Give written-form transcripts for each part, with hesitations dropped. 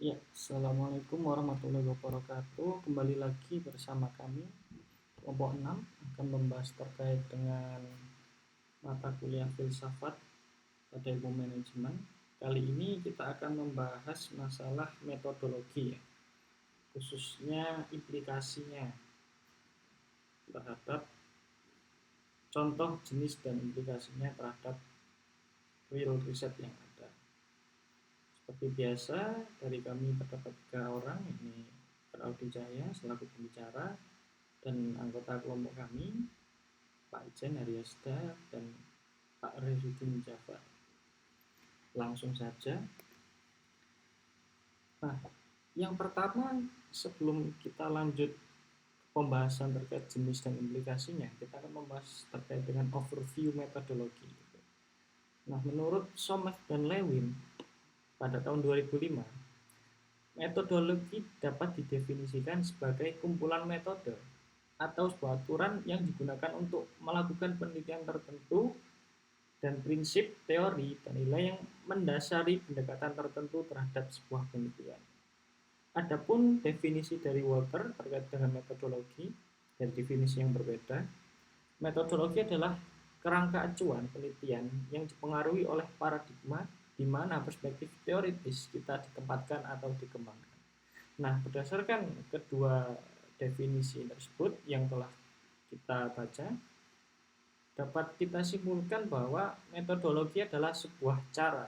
Ya, Assalamualaikum warahmatullahi wabarakatuh. Kembali lagi bersama kami, kelompok 6 akan membahas terkait dengan mata kuliah filsafat pada ilmu manajemen. Kali ini kita akan membahas masalah metodologi, ya, khususnya implikasinya terhadap contoh jenis dan implikasinya terhadap real riset yang ada. Seperti biasa, dari kami terdapat 3 orang, ini Raudi Jaya selaku pembicara, dan anggota kelompok kami, Pak Ijen Haryasda dan Pak Rezudin Jafar. Langsung saja. Nah, yang pertama, sebelum kita lanjut pembahasan terkait jenis dan implikasinya, kita akan membahas terkait dengan overview metodologi. Nah, menurut Sommer dan Lewin pada tahun 2005, metodologi dapat didefinisikan sebagai kumpulan metode atau sebuah aturan yang digunakan untuk melakukan penelitian tertentu dan prinsip, teori, dan nilai yang mendasari pendekatan tertentu terhadap sebuah penelitian. Adapun definisi dari Walter terkait dengan metodologi dan definisi yang berbeda, metodologi adalah kerangka acuan penelitian yang dipengaruhi oleh paradigma di mana perspektif teoritis kita ditempatkan atau dikembangkan. Nah, berdasarkan kedua definisi tersebut yang telah kita baca, dapat kita simpulkan bahwa metodologi adalah sebuah cara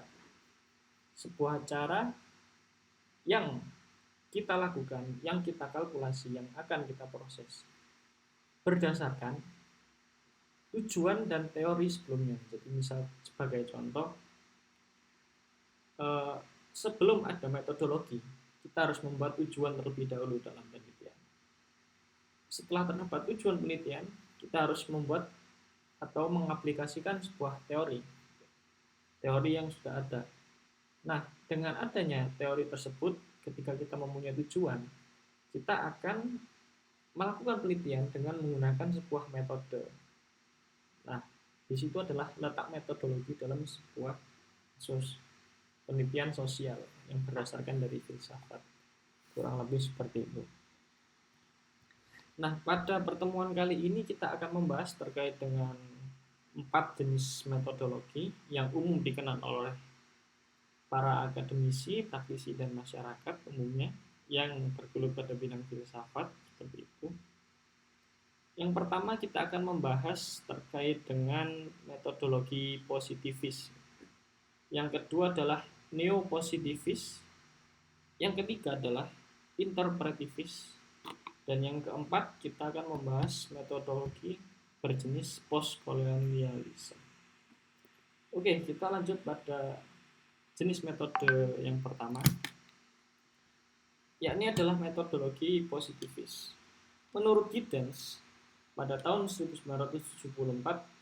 yang kita lakukan, yang kita kalkulasi, yang akan kita proses berdasarkan tujuan dan teori sebelumnya. Jadi misal sebagai contoh, sebelum ada metodologi, kita harus membuat tujuan terlebih dahulu dalam penelitian. Setelah terdapat tujuan penelitian, kita harus membuat atau mengaplikasikan sebuah teori yang sudah ada. Nah, dengan adanya teori tersebut, ketika kita mempunyai tujuan, kita akan melakukan penelitian dengan menggunakan sebuah metode. Nah, di situ adalah letak metodologi dalam sebuah penelitian sosial yang berdasarkan dari filsafat. Kurang lebih seperti itu. Nah, pada pertemuan kali ini kita akan membahas terkait dengan 4 jenis metodologi yang umum dikenal oleh para akademisi, praktisi, dan masyarakat umumnya yang bergelut pada bidang filsafat, seperti itu. Yang pertama kita akan membahas terkait dengan metodologi positivis. Yang kedua adalah neopositivis. Yang ketiga adalah interpretivis. Dan yang keempat kita akan membahas metodologi berjenis postkolonialisme. Oke, kita lanjut pada jenis metode yang pertama, yakni adalah metodologi positivis. Menurut Giddens, pada tahun 1974,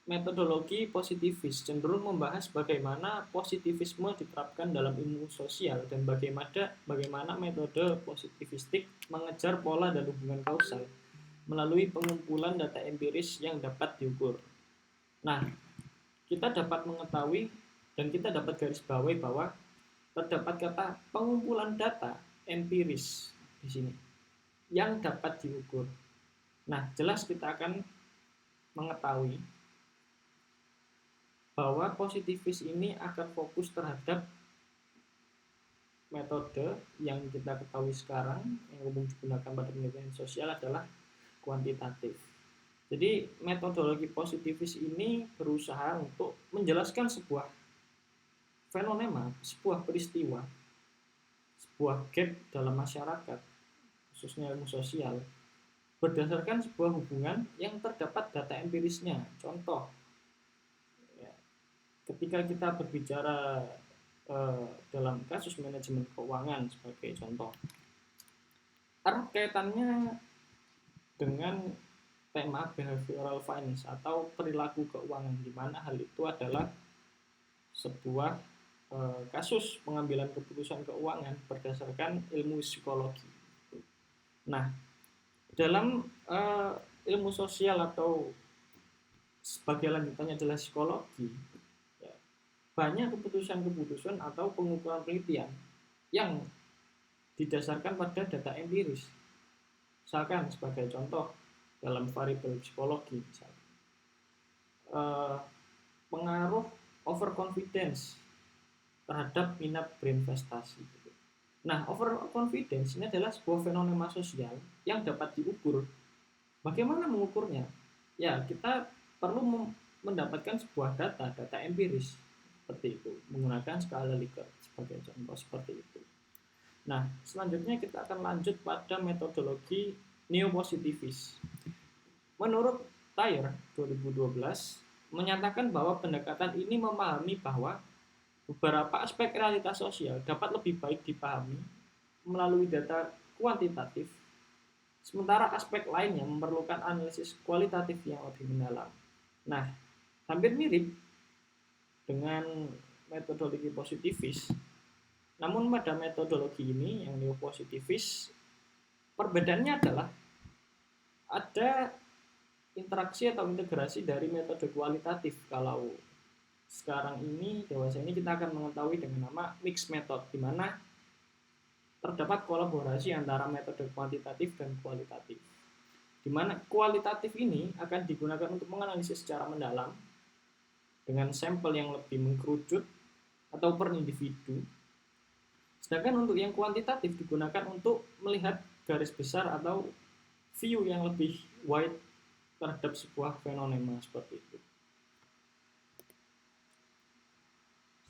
metodologi positivis cenderung membahas bagaimana positivisme diterapkan dalam ilmu sosial dan bagaimana metode positivistik mengejar pola dan hubungan kausal melalui pengumpulan data empiris yang dapat diukur. Nah, kita dapat mengetahui dan kita dapat garis bawahi bahwa terdapat kata pengumpulan data empiris di sini yang dapat diukur. Nah, jelas kita akan mengetahui bahwa positivis ini akan fokus terhadap metode yang kita ketahui sekarang yang umum digunakan pada penelitian sosial adalah kuantitatif. Jadi metodologi positivis ini berusaha untuk menjelaskan sebuah fenomena, sebuah peristiwa, sebuah gap dalam masyarakat, khususnya ilmu sosial, berdasarkan sebuah hubungan yang terdapat data empirisnya. Contoh, ketika kita berbicara dalam kasus manajemen keuangan sebagai contoh, erat kaitannya dengan tema behavioral finance atau perilaku keuangan, di mana hal itu adalah sebuah kasus pengambilan keputusan keuangan berdasarkan ilmu psikologi. Nah, dalam ilmu sosial atau sebagai lanjutannya adalah psikologi, banyak keputusan-keputusan atau pengukuran penelitian yang didasarkan pada data empiris. Misalkan sebagai contoh dalam variabel psikologi, misalnya, pengaruh overconfidence terhadap minat berinvestasi. Nah, overconfidence ini adalah sebuah fenomena sosial yang dapat diukur. Bagaimana mengukurnya? Ya, kita perlu mendapatkan sebuah data empiris seperti itu, menggunakan skala Likert sebagai contoh seperti itu. Nah, selanjutnya kita akan lanjut pada metodologi neopositivis. Menurut Thayer 2012 menyatakan bahwa pendekatan ini memahami bahwa beberapa aspek realitas sosial dapat lebih baik dipahami melalui data kuantitatif, sementara aspek lainnya memerlukan analisis kualitatif yang lebih mendalam. Nah, hampir mirip dengan metodologi positivis, namun pada metodologi ini yang neopositivis, perbedaannya adalah ada interaksi atau integrasi dari metode kualitatif. Kalau sekarang ini, dewasa ini, kita akan mengetahui dengan nama mixed method, di mana terdapat kolaborasi antara metode kuantitatif dan kualitatif. Di mana kualitatif ini akan digunakan untuk menganalisis secara mendalam dengan sampel yang lebih mengkerucut atau per individu. Sedangkan untuk yang kuantitatif digunakan untuk melihat garis besar atau view yang lebih wide terhadap sebuah fenomena seperti itu.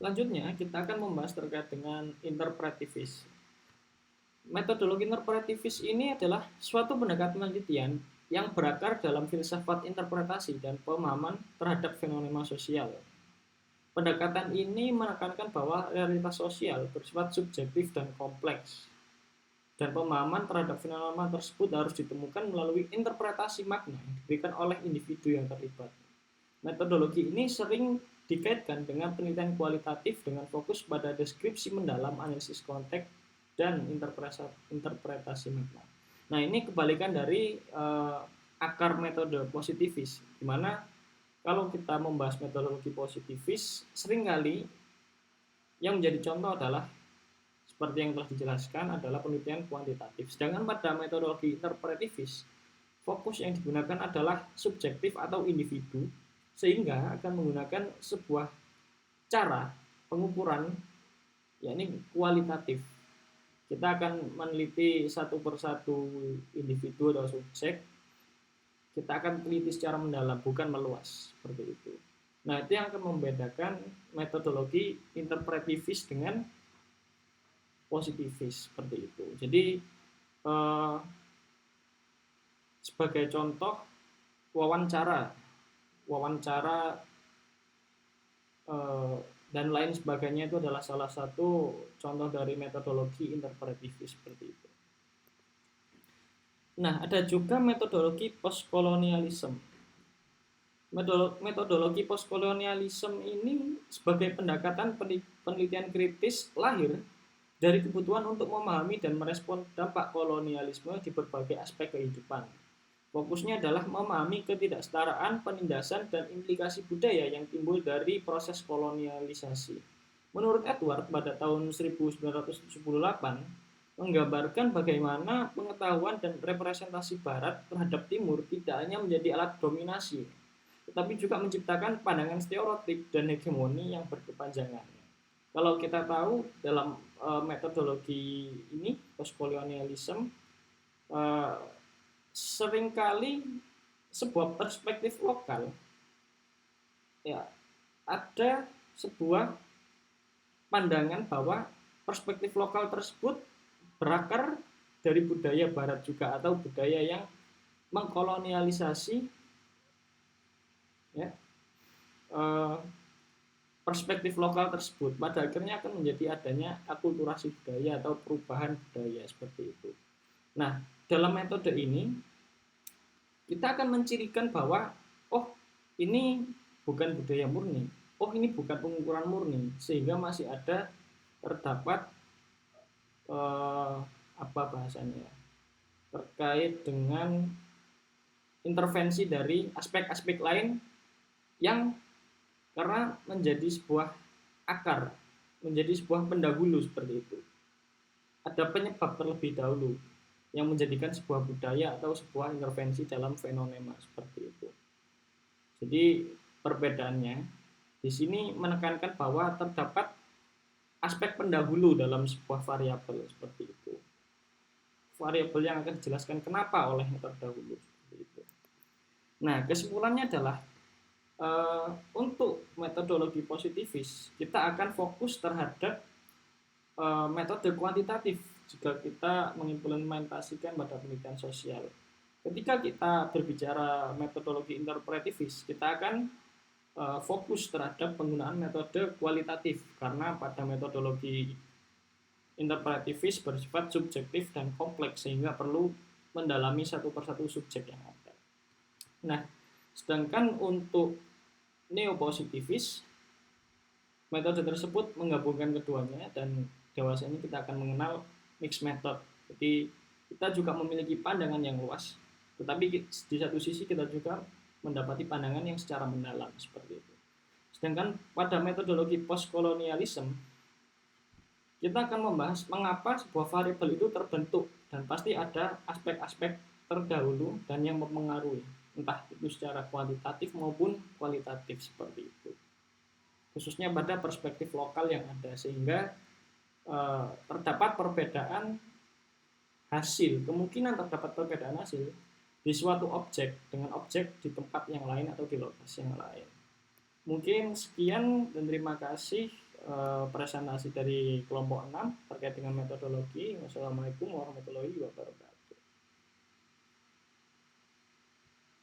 Selanjutnya kita akan membahas terkait dengan interpretivis. Metodologi interpretivis ini adalah suatu pendekatan penelitian yang berakar dalam filsafat interpretasi dan pemahaman terhadap fenomena sosial. Pendekatan ini menekankan bahwa realitas sosial bersifat subjektif dan kompleks, dan pemahaman terhadap fenomena tersebut harus ditemukan melalui interpretasi makna yang diberikan oleh individu yang terlibat. Metodologi ini sering dikaitkan dengan penelitian kualitatif dengan fokus pada deskripsi mendalam, analisis konteks, dan interpretasi makna. Nah, ini kebalikan dari akar metode positivis, di mana kalau kita membahas metodologi positivis, seringkali yang menjadi contoh adalah seperti yang telah dijelaskan adalah penelitian kuantitatif. Sedangkan pada metodologi interpretivis, fokus yang digunakan adalah subjektif atau individu, sehingga akan menggunakan sebuah cara pengukuran, yakni kualitatif. Kita akan meneliti satu persatu individu atau subjek, kita akan teliti secara mendalam, bukan meluas, seperti itu. Nah, itu yang akan membedakan metodologi interpretivis dengan positivis seperti itu. Jadi sebagai contoh wawancara dan lain sebagainya itu adalah salah satu contoh dari metodologi interpretivis seperti itu. Nah, ada juga metodologi postkolonialisme. Metodologi postkolonialisme ini sebagai pendekatan penelitian kritis lahir dari kebutuhan untuk memahami dan merespon dampak kolonialisme di berbagai aspek kehidupan. Fokusnya adalah memahami ketidaksetaraan, penindasan, dan implikasi budaya yang timbul dari proses kolonialisasi. Menurut Edward, pada tahun 1978, menggambarkan bagaimana pengetahuan dan representasi Barat terhadap Timur tidak hanya menjadi alat dominasi, tetapi juga menciptakan pandangan stereotip dan hegemoni yang berkepanjangan. Kalau kita tahu dalam metodologi ini postkolonialisme, seringkali sebuah perspektif lokal, ya, ada sebuah pandangan bahwa perspektif lokal tersebut berakar dari budaya Barat juga, atau budaya yang mengkolonialisasi, ya, perspektif lokal tersebut. Pada akhirnya akan menjadi adanya akulturasi budaya atau perubahan budaya seperti itu. Nah, dalam metode ini kita akan mencirikan bahwa ini bukan budaya murni, ini bukan pengukuran murni, sehingga masih ada terdapat terkait dengan intervensi dari aspek-aspek lain yang karena menjadi sebuah akar, menjadi sebuah pendahulu seperti itu. ada penyebab terlebih dahulu yang menjadikan sebuah budaya atau sebuah intervensi dalam fenomena seperti itu. Jadi perbedaannya di sini menekankan bahwa terdapat aspek pendahulu dalam sebuah variabel seperti itu. Variabel yang akan dijelaskan kenapa oleh yang terdahulu seperti itu. Nah, kesimpulannya adalah untuk metodologi positivis kita akan fokus terhadap metode kuantitatif jika kita mengimplementasikan pada penelitian sosial. Ketika kita berbicara metodologi interpretivis, kita akan fokus terhadap penggunaan metode kualitatif karena pada metodologi interpretivis bersifat subjektif dan kompleks sehingga perlu mendalami satu persatu subjek yang ada. Nah, sedangkan untuk neopositivis metode tersebut menggabungkan keduanya dan dewasa ini kita akan mengenal mixed method. Jadi kita juga memiliki pandangan yang luas, tetapi di satu sisi kita juga mendapati pandangan yang secara mendalam seperti itu. Sedangkan pada metodologi postkolonialisme kita akan membahas mengapa sebuah variabel itu terbentuk dan pasti ada aspek-aspek terdahulu dan yang mempengaruhi, entah itu secara kuantitatif maupun kualitatif seperti itu. Khususnya pada perspektif lokal yang ada sehingga terdapat perbedaan hasil, kemungkinan terdapat perbedaan hasil di suatu objek dengan objek di tempat yang lain atau di lokasi yang lain. Mungkin sekian dan terima kasih presentasi dari kelompok 6 terkait dengan metodologi. Wassalamualaikum warahmatullahi wabarakatuh.